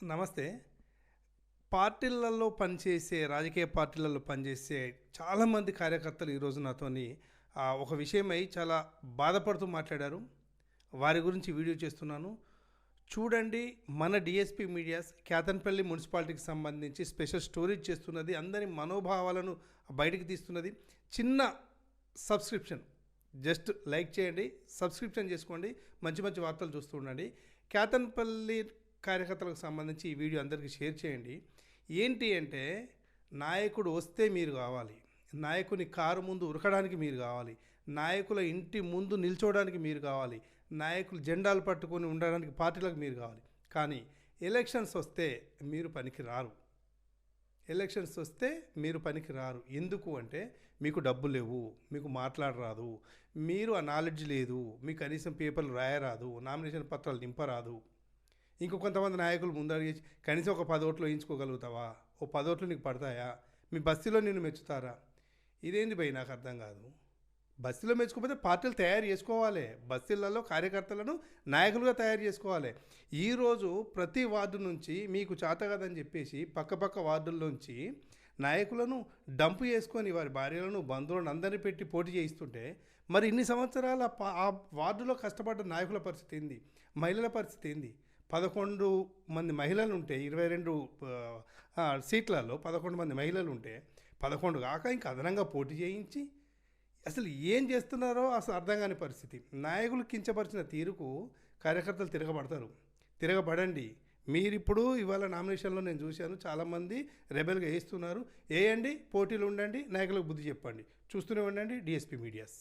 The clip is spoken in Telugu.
నమస్తే. పార్టీలలో పనిచేసే రాజకీయ పార్టీలలో పనిచేసే చాలామంది కార్యకర్తలు ఈరోజు నాతోని ఒక విషయమై చాలా బాధపడుతూ మాట్లాడారు. వారి గురించి వీడియో చేస్తున్నాను. చూడండి, మన డిఎస్పి మీడియాస్ కేతన్పల్లి మున్సిపాలిటీకి సంబంధించి స్పెషల్ స్టోరీస్ చేస్తున్నది. అందరి మనోభావాలను బయటికి తీస్తున్నది. చిన్న సబ్స్క్రిప్షన్, జస్ట్ లైక్ చేయండి, సబ్స్క్రిప్షన్ చేసుకోండి, మంచి మంచి వార్తలు చూస్తూ ఉండండి. కేతన్పల్లి కార్యకర్తలకు సంబంధించి ఈ వీడియో అందరికీ షేర్ చేయండి. ఏంటి అంటే, నాయకుడు వస్తే మీరు కావాలి, నాయకుని కారు ముందు ఉరకడానికి మీరు కావాలి, నాయకుల ఇంటి ముందు నిల్చోవడానికి మీరు కావాలి, నాయకులు జెండాలు పట్టుకొని ఉండడానికి పార్టీలకు మీరు కావాలి. కానీ ఎలక్షన్స్ వస్తే మీరు పనికి రారు. ఎలక్షన్స్ వస్తే మీరు పనికి రారు. ఎందుకు అంటే, మీకు డబ్బు లేవు, మీకు మాట్లాడరాదు, మీరు ఆ నాలెడ్జ్ లేదు, మీకు కనీసం పేపర్లు రాయరాదు, నామినేషన్ పత్రాలు నింపరాదు. ఇంకో కొంతమంది నాయకులు ముందడిగి కనీసం ఒక 10 ఓట్లు వేయించుకోగలుగుతావా, ఓ 10 ఓట్లు నీకు పడతాయా, మీ బస్తీలో నిన్ను మెచ్చుతారా? ఇదేంది భయ్, నాకు అర్థం కాదు. బస్తీలో మెచ్చుకోకపోతే పార్టీలు తయారు చేసుకోవాలి, బస్తీలలో కార్యకర్తలను నాయకులుగా తయారు చేసుకోవాలి. ఈరోజు ప్రతి వార్డు నుంచి మీకు చేత కదని చెప్పేసి పక్క వార్డుల్లోంచి నాయకులను డంపు చేసుకొని వారి భార్యలను బంధువులను అందరినీ పెట్టి పోటీ చేయిస్తుంటే, మరి ఇన్ని సంవత్సరాల ఆ వార్డులో కష్టపడ్డ నాయకుల పరిస్థితి ఏంది, మహిళల పరిస్థితి ఏంది? 11 మంది మహిళలు ఉంటే 22 సీట్లలో 11 మంది మహిళలు ఉంటే 11 కాక ఇంకా అదనంగా పోటీ చేయించి అసలు ఏం చేస్తున్నారో అసలు అర్థం కాని పరిస్థితి. నాయకులు కించపరిచిన తీరుకు కార్యకర్తలు తిరగబడండి. మీరిప్పుడు ఇవాళ నామినేషన్లో నేను చూశాను, చాలామంది రెబెల్గా వేస్తున్నారు. వేయండి, పోటీలు ఉండండి, నాయకులకు బుద్ధి చెప్పండి. చూస్తూనే ఉండండి డిఎస్పి మీడియాస్.